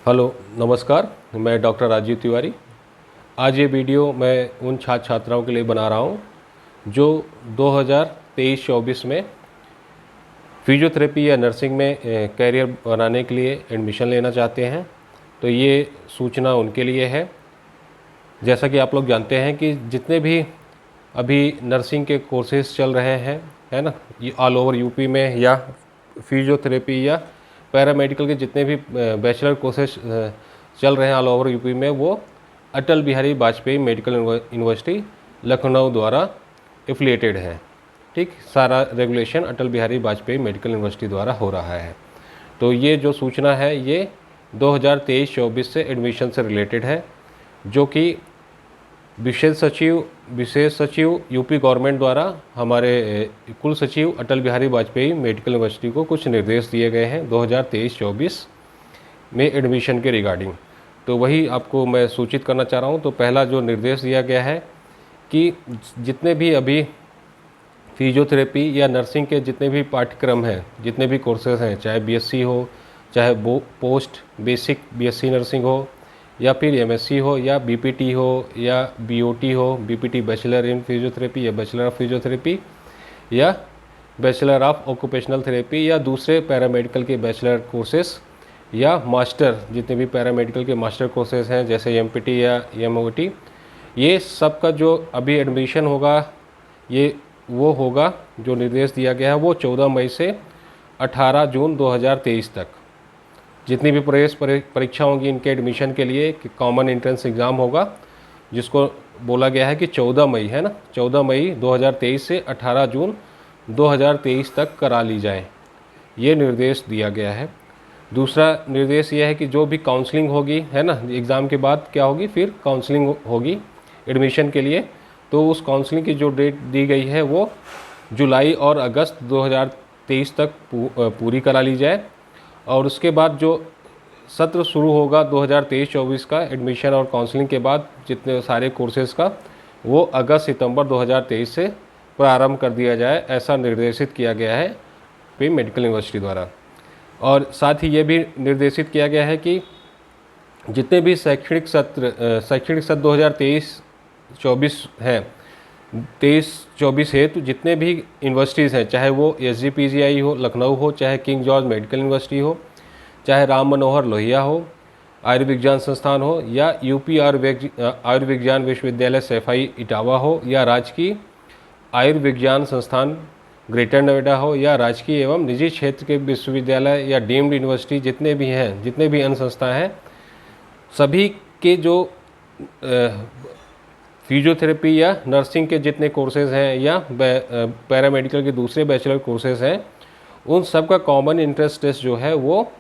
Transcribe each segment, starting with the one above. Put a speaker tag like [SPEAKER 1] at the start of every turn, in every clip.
[SPEAKER 1] Hello नमस्कार। मैं doctor Rajiv Tiwari. आज ये वीडियो मैं उन छात्र छात्राओं के लिए बना रहा हूँ जो 2023-24 में फिजियोथेरेपी या नर्सिंग में कैरियर बनाने के लिए एडमिशन लेना चाहते हैं। तो ये सूचना उनके लिए है। जैसा कि आप लोग जानते हैं कि जितने भी अभी नर्सिंग के कोर्सेज चल रहे हैं, है ना, ये ऑल ओवर यूपी में, या फिजियोथेरेपी या पैरामेडिकल के जितने भी बैचलर कोर्सेज चल रहे हैं ऑल ओवर यूपी में, वो अटल बिहारी वाजपेयी मेडिकल यूनिवर्सिटी लखनऊ द्वारा एफिलिएटेड है। ठीक, सारा regulation Atal Bihari Vajpayee medical university द्वारा हो रहा है। तो ये जो सूचना है ये 2023-24 से एडमिशन से रिलेटेड है, जो कि विशेष सचिव यूपी गवर्नमेंट द्वारा हमारे कुल सचिव अटल बिहारी वाजपेयी मेडिकल यूनिवर्सिटी को कुछ निर्देश दिए गए हैं 2023-24 में एडमिशन के रिगार्डिंग। तो वही आपको मैं सूचित करना चाह रहा हूँ। तो पहला जो निर्देश दिया गया है कि जितने भी अभी फिजियोथेरेपी या नर्सिंग के जितने भी पाठ्यक्रम हैं, जितने भी कोर्सेज हैं, चाहे बीएससी हो, चाहे पोस्ट बेसिक बीएससी नर्सिंग हो, या फिर एमएससी हो, या बीपीटी हो, या बीओटी हो, बीपीटी बैचलर इन फिजियोथेरेपी या बैचलर ऑफ फिजियोथेरेपी, या बैचलर ऑफ ऑक्यूपेशनल थेरेपी, या दूसरे पैरामेडिकल के बैचलर कोर्सेस, या मास्टर जितने भी पैरामेडिकल के मास्टर कोर्सेज हैं जैसे एमपीटी या एमओटी, ये सब का जो अभी एडमिशन होगा, ये वो होगा जो निर्देश दिया गया है वो 14 मई से 18 जून 2023 तक। जितनी भी प्रवेश परीक्षा होंगी इनके एडमिशन के लिए कॉमन एंट्रेंस एग्ज़ाम होगा, जिसको बोला गया है कि 14 मई, है ना, 14 मई 2023 से 18 जून 2023 तक करा ली जाए, ये निर्देश दिया गया है। दूसरा निर्देश ये है कि जो भी काउंसलिंग होगी, है ना, एग्ज़ाम के बाद क्या होगी, फिर काउंसलिंग होगी एडमिशन के लिए। तो उस काउंसलिंग की जो डेट दी गई है वो जुलाई और अगस्त 2023 तक पूरी करा ली जाए। और उसके बाद जो सत्र शुरू होगा 2023-24 का एडमिशन और काउंसलिंग के बाद जितने सारे कोर्सेज का, वो अगस्त सितंबर 2023 से प्रारंभ कर दिया जाए, ऐसा निर्देशित किया गया है पे मेडिकल यूनिवर्सिटी द्वारा। और साथ ही ये भी निर्देशित किया गया है कि जितने भी शैक्षणिक सत्र 2023-24 है, 23-24 हेतु जितने भी यूनिवर्सिटीज़ हैं, चाहे वो एसजीपीजीआई हो लखनऊ हो, चाहे किंग जॉर्ज मेडिकल यूनिवर्सिटी हो, चाहे राम मनोहर लोहिया हो आयुर्विज्ञान संस्थान हो, या यूपी आयुर्विज्ञान विश्वविद्यालय सैफई इटावा हो, या राजकीय आयुर्विज्ञान संस्थान ग्रेटर नोएडा हो, या राजकीय एवं निजी क्षेत्र के विश्वविद्यालय या डीम्ड यूनिवर्सिटी जितने भी हैं, जितने भी अन्य संस्थाएँ हैं, सभी के जो फिजियोथेरेपी या नर्सिंग के जितने कोर्सेज हैं या पैरामेडिकल के दूसरे बैचलर कोर्सेज हैं, उन सब का कॉमन इंट्रेंस टेस्ट जो है वो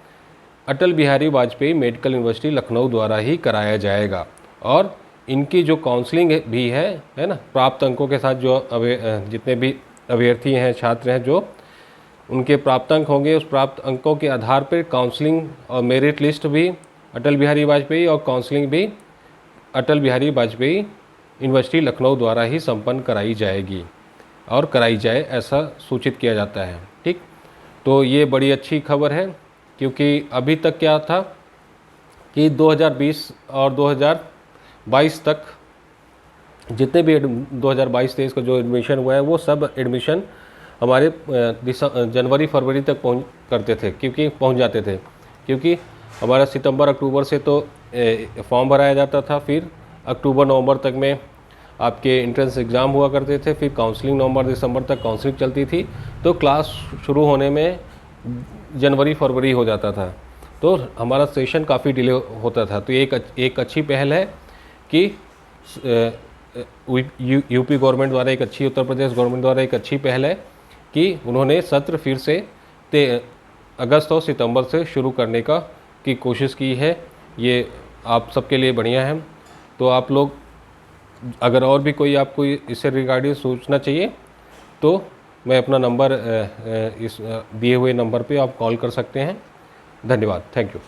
[SPEAKER 1] अटल बिहारी वाजपेयी मेडिकल यूनिवर्सिटी लखनऊ द्वारा ही कराया जाएगा। और इनकी जो काउंसलिंग भी है ना, प्राप्त अंकों के साथ जो जितने भी अभ्यर्थी हैं, छात्र हैं, जो उनके प्राप्त अंक होंगे, उस प्राप्त अंकों के आधार पर काउंसलिंग और मेरिट लिस्ट भी अटल बिहारी वाजपेयी और काउंसलिंग भी अटल बिहारी वाजपेयी यूनिवर्सिटी लखनऊ द्वारा ही संपन्न कराई जाएगी और कराई जाए, ऐसा सूचित किया जाता है। ठीक, तो ये बड़ी अच्छी खबर है, क्योंकि अभी तक क्या था कि 2020 और 2022 तक जितने भी 2022-23 का जो एडमिशन हुआ है वो सब एडमिशन हमारे जनवरी फरवरी तक पहुंच जाते थे, क्योंकि हमारा सितंबर अक्टूबर से तो फॉर्म भराया जाता था, फिर अक्टूबर नवंबर तक में आपके एंट्रेंस एग्ज़ाम हुआ करते थे, फिर काउंसलिंग नवंबर दिसंबर तक काउंसलिंग चलती थी, तो क्लास शुरू होने में जनवरी फरवरी हो जाता था, तो हमारा सेशन काफ़ी डिले होता था। तो एक अच्छी पहल है कि यूपी गवर्नमेंट द्वारा एक अच्छी, उत्तर प्रदेश गवर्नमेंट द्वारा एक अच्छी पहल है कि उन्होंने सत्र फिर से अगस्त और सितंबर से शुरू करने की कोशिश की है। ये आप सबके लिए बढ़िया है। तो आप लोग अगर और भी कोई आपको इससे रिगार्डिंग सूचना चाहिए तो मैं अपना नंबर इस दिए हुए नंबर पे आप कॉल कर सकते हैं। धन्यवाद, थैंक यू।